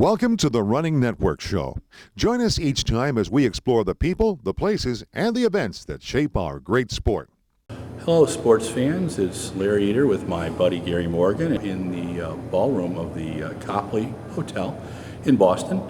Welcome to the Running Network Show. Join us each time as we explore the people, the places, and the events that shape our great sport. Hello, sports fans. It's Larry Eder with my buddy Gary Morgan in the ballroom of the Copley Hotel in Boston.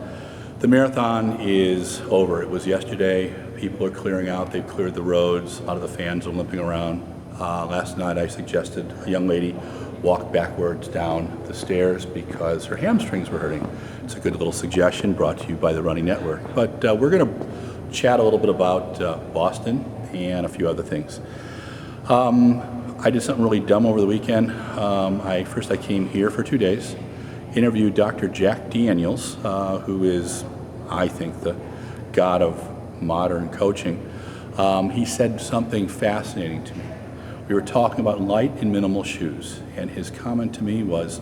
The marathon is over. It was yesterday. People are clearing out. They've cleared the roads. A lot of the fans are limping around. Last night I suggested a young lady walk backwards down the stairs because her hamstrings were hurting. It's a good little suggestion brought to you by the Running Network. But we're going to chat a little bit about Boston and a few other things. I did something really dumb over the weekend. First I came here for 2 days, interviewed Dr. Jack Daniels, who is, I think, the god of modern coaching. He said something fascinating to me. We were talking about light and minimal shoes, and his comment to me was,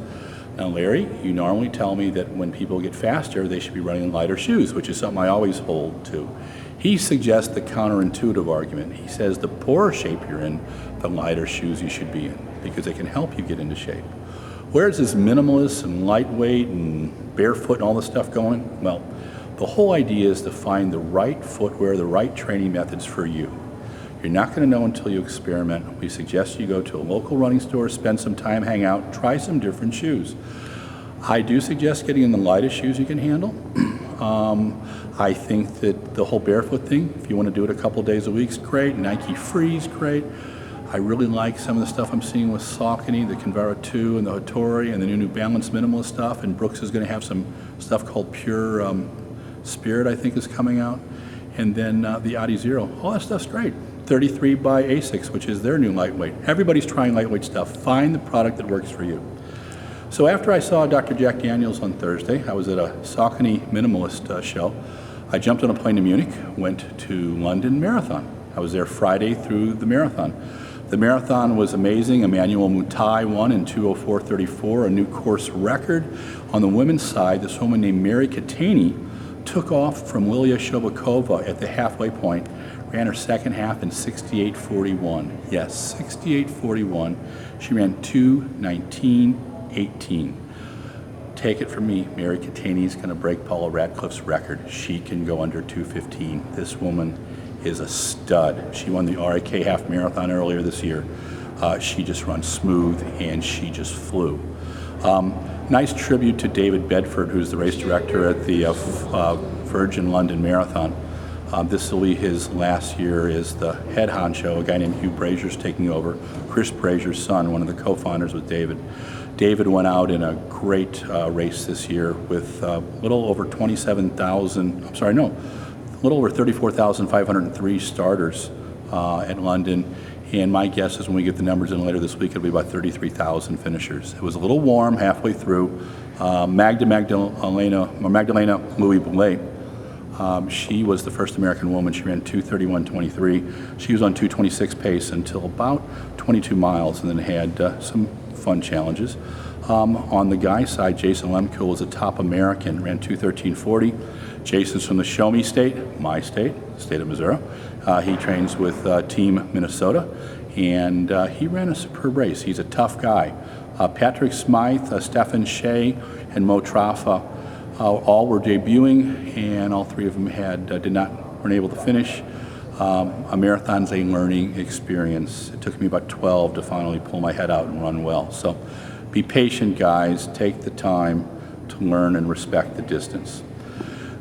"Now Larry, you normally tell me that when people get faster, they should be running in lighter shoes," which is something I always hold to. He suggests the counterintuitive argument. He says the poorer shape you're in, the lighter shoes you should be in, because they can help you get into shape. Where's this minimalist and lightweight and barefoot and all this stuff going? Well, the whole idea is to find the right footwear, the right training methods for you. You're not going to know until you experiment. We suggest you go to a local running store, spend some time, hang out, try some different shoes. I do suggest getting in the lightest shoes you can handle. I think that the whole barefoot thing, if you want to do it a couple days a week, is great. Nike Free's great. I really like some of the stuff I'm seeing with Saucony, the Convera 2 and the Hattori and the New Balance minimalist stuff. And Brooks is going to have some stuff called Pure Spirit, I think, is coming out. And then the Adi Zero. All that stuff's great. 33 by Asics, which is their new lightweight. Everybody's trying lightweight stuff. Find the product that works for you. So after I saw Dr. Jack Daniels on Thursday, I was at a Saucony minimalist show. I jumped on a plane to Munich, went to London Marathon. I was there Friday through the marathon. The marathon was amazing. Emmanuel Mutai won in 2:04:34, a new course record. On the women's side, this woman named Mary Katani took off from Lilia Shobakova at the halfway point, ran her second half in 68:41. Yes, 68:41. She ran 2:19:18. Take it from me, Mary Katani's going to break Paula Radcliffe's record. She can go under 2:15. This woman is a stud. She won the RIK half marathon earlier this year. She just runs smooth and she just flew. Nice tribute to David Bedford, who's the race director at the Virgin London Marathon. This will be his last year as the head honcho. A guy named Hugh Brazier's taking over. Chris Brazier's son, one of the co-founders with David. David went out in a great race this year with a little over 34,503 starters at London. And my guess is when we get the numbers in later this week, it'll be about 33,000 finishers. It was a little warm halfway through. Magdalena Louis Boulet, she was the first American woman. She ran 2:31:23. She was on 2:26 pace until about 22 miles and then had some fun challenges. On the guy side, Jason Lemke was a top American, ran 2:13:40. Jason's from the Show Me State, my state, the state of Missouri. He trains with Team Minnesota, and he ran a superb race. He's a tough guy. Patrick Smythe, Stephen Shea, and Mo Trafa all were debuting, and all three of them weren't able to finish. A marathon's a learning experience. It took me about 12 to finally pull my head out and run well. So be patient, guys. Take the time to learn and respect the distance.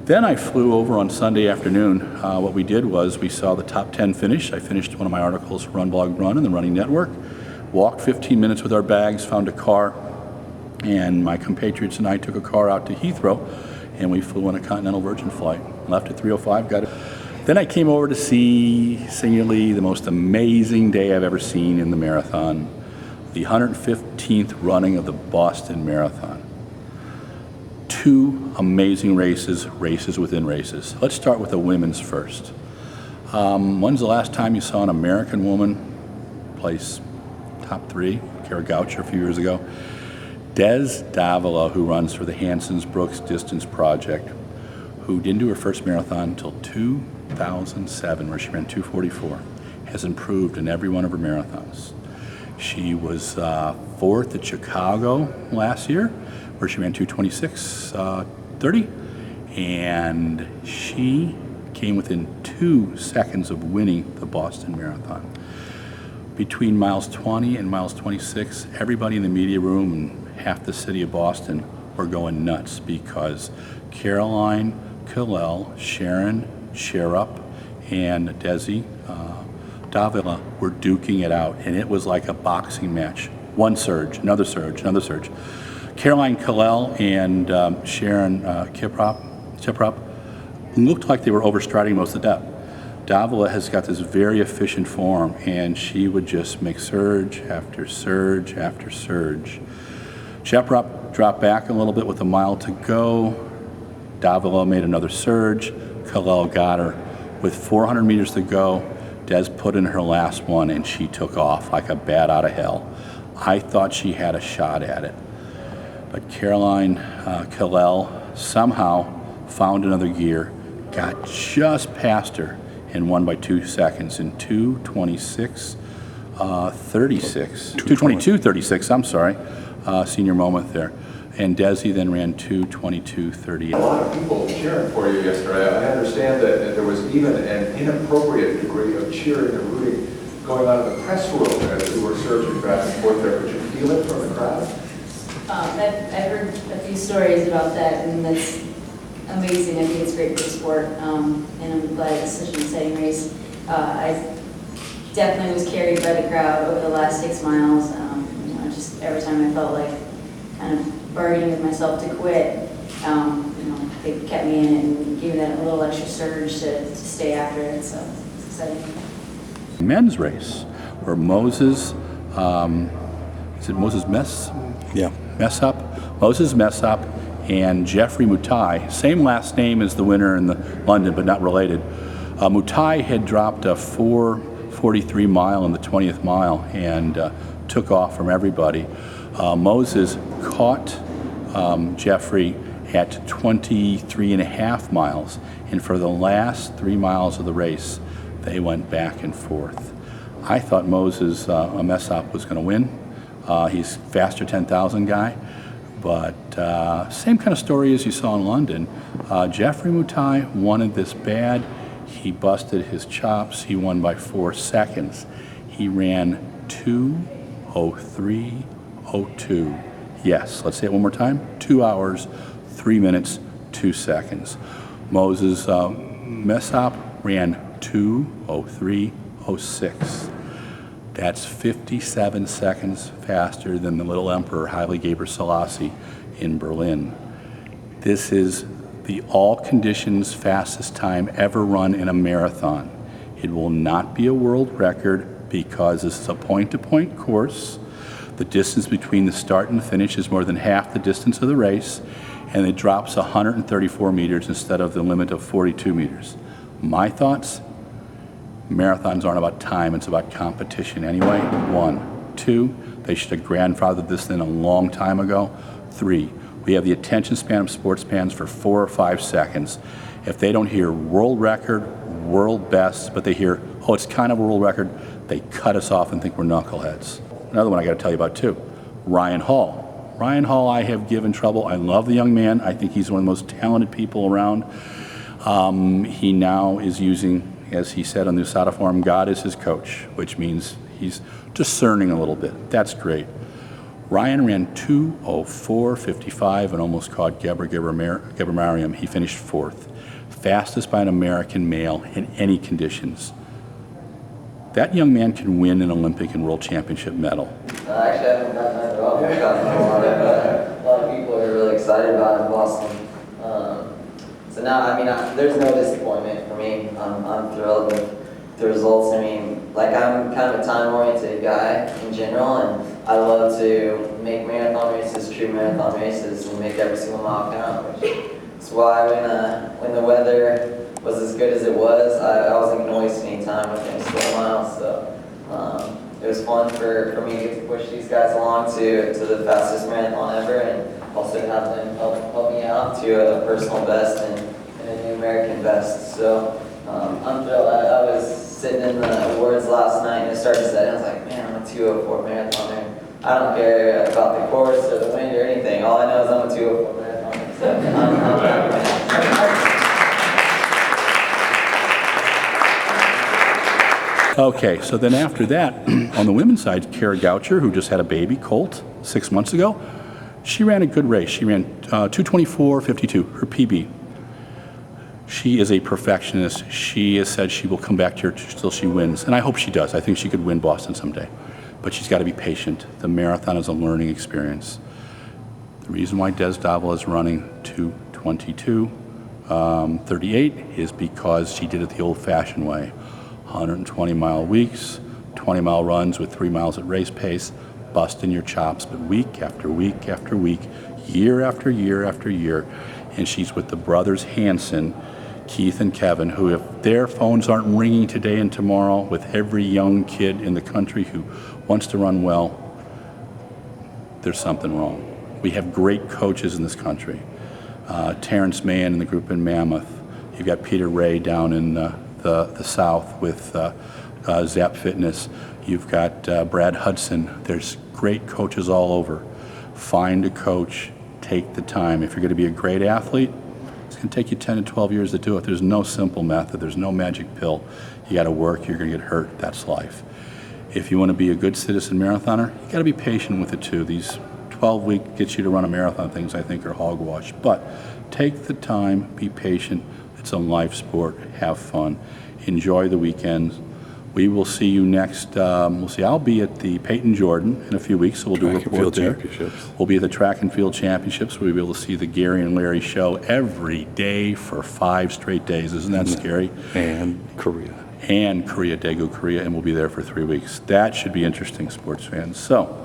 Then I flew over on Sunday afternoon. What we did was we saw the top 10 finish. I finished one of my articles, Run Blog Run, in the Running Network. Walked 15 minutes with our bags, found a car, and my compatriots and I took a car out to Heathrow, and we flew on a Continental Virgin flight. Left at 3:05, got it. Then I came over to see, singularly, the most amazing day I've ever seen in the marathon, the 115th running of the Boston Marathon. Two amazing races within races. Let's start with the women's first. When's the last time you saw an American woman place top three? Kara Goucher a few years ago. Des Davila, who runs for the Hansons Brooks Distance Project, who didn't do her first marathon until 2007, where she ran 2:44, has improved in every one of her marathons. She was fourth at Chicago last year, where she ran 2:26. 22:30, and she came within 2 seconds of winning the Boston Marathon. Between miles 20 and miles 26, everybody in the media room and half the city of Boston were going nuts because Caroline Killell, Sharon Sherrup, and Desi Davila were duking it out, and it was like a boxing match. One surge, another surge, another surge. Caroline Killell and Sharon Chiprop looked like they were overstriding most of the depth. Davila has got this very efficient form, and she would just make surge after surge after surge. Chiprop dropped back a little bit with a mile to go. Davila made another surge. Killell got her. With 400 meters to go, Des put in her last one, and she took off like a bat out of hell. I thought she had a shot at it. But Caroline Killell somehow found another gear, got just past her, and won by 2 seconds in 2:26, 36. 2:22:36, I'm sorry. Senior moment there. And Desi then ran 2:22:38. A lot of people cheering for you yesterday. I understand that there was even an inappropriate degree of cheering and rooting going on in the press room as we were surging back and forth there. Could you feel it from the crowd? I've heard a few stories about that, and that's amazing. I think it's great for the sport, and I'm glad it's such an exciting race. I definitely was carried by the crowd over the last 6 miles. Just every time I felt like kind of bargaining with myself to quit, they kept me in it and gave me that little extra surge to stay after it. So it's exciting. Men's race where Moses, is it Moses Mess? Yeah. Moses Messop and Jeffrey Mutai, same last name as the winner in the London, but not related. Mutai had dropped a 4:43 mile in the 20th mile and took off from everybody. Moses caught Jeffrey at 23 and a half miles, and for the last 3 miles of the race, they went back and forth. I thought Moses Messop was going to win. He's faster 10,000 guy, but same kind of story as you saw in London. Jeffrey Mutai wanted this bad. He busted his chops. He won by 4 seconds. He ran 2:03:02. Yes, let's say it one more time. 2 hours, 3 minutes, 2 seconds. Moses Messop ran 2:03:06. That's 57 seconds faster than the little emperor Haile Gebrselassie in Berlin. This is the all conditions fastest time ever run in a marathon. It will not be a world record because this is a point-to-point course. The distance between the start and the finish is more than half the distance of the race, and it drops 134 meters instead of the limit of 42 meters. My thoughts? Marathons aren't about time, it's about competition anyway. 1. 2, they should have grandfathered this in a long time ago. 3, we have the attention span of sports fans for 4 or 5 seconds. If they don't hear world record, world best, but they hear, oh, it's kind of a world record, they cut us off and think we're knuckleheads. Another one I got to tell you about too, Ryan Hall. Ryan Hall, I have given trouble. I love the young man. I think he's one of the most talented people around. He now is using, as he said on the USADA forum, God is his coach, which means he's discerning a little bit. That's great. Ryan ran 2:04:55 and almost caught Gebremariam. He finished 4th. Fastest by an American male in any conditions. That young man can win an Olympic and World Championship medal. Actually, I haven't gotten that at all. I've gotten a lot of people are really excited about it in Boston. So now, there's no disappointment for me. I'm thrilled with the results. I'm kind of a time-oriented guy in general, and I love to make marathon races true marathon races and make every single mile count, which is why when the weather was as good as it was, I wasn't going to waste any time with any slow miles. So it was fun for me to get to push these guys along to the fastest marathon ever, and also to have them help me out to a personal best and a new American best. So I'm thrilled. I was sitting in the awards last night and I started setting. I was like, man, I'm a 2:04 marathoner. I don't care about the course or the wind or anything. All I know is I'm a 2:04 marathoner. So I'm Okay, so then after that, on the women's side, Kara Goucher, who just had a baby, Colt, 6 months ago, she ran a good race. She ran 2:24.52, her PB. She is a perfectionist. She has said she will come back here till she wins, and I hope she does. I think she could win Boston someday, but she's got to be patient. The marathon is a learning experience. The reason why Des Davel is running 2:22.38 is because she did it the old-fashioned way. 120-mile weeks, 20-mile runs with 3 miles at race pace, busting your chops, but week after week after week, year after year after year. And she's with the brothers Hanson, Keith and Kevin, who, if their phones aren't ringing today and tomorrow with every young kid in the country who wants to run well, there's something wrong. We have great coaches in this country. Terrence Mann and the group in Mammoth. You've got Peter Ray down in the South with Zap Fitness. You've got Brad Hudson. There's great coaches all over. Find a coach, take the time. If you're going to be a great athlete, it's going to take you 10 to 12 years to do it. There's no simple method. There's no magic pill. You got to work. You're going to get hurt. That's life. If you want to be a good citizen marathoner, you got to be patient with it too. These 12-week gets you to run a marathon things, I think, are hogwash. But take the time, be patient. It's a life sport. Have fun. Enjoy the weekends. We will see you next. I'll be at the Peyton Jordan in a few weeks, so we'll do a report there. We'll be at the Track and Field Championships. We'll be able to see the Gary and Larry show every day for 5 straight days. Isn't that scary? And Korea. And Korea, Daegu, Korea, and we'll be there for 3 weeks. That should be interesting, sports fans. So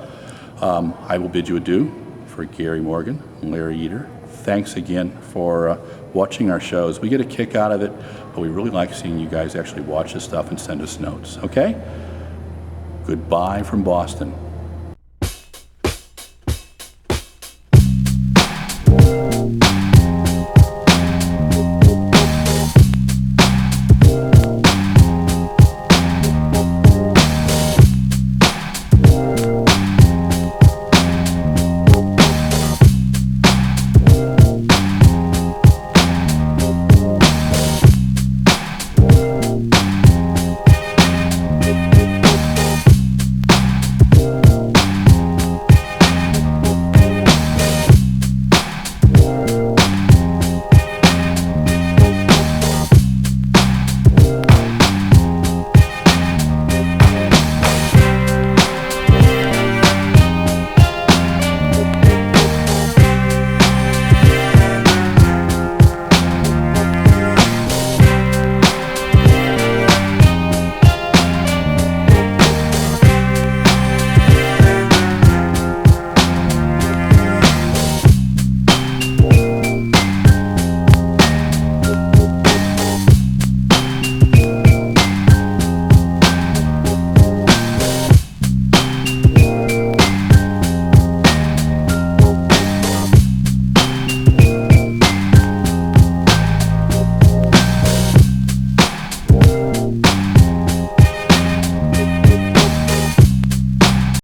I will bid you adieu for Gary Morgan and Larry Eder. Thanks again for watching our shows. We get a kick out of it, but we really like seeing you guys actually watch this stuff and send us notes, okay? Goodbye from Boston.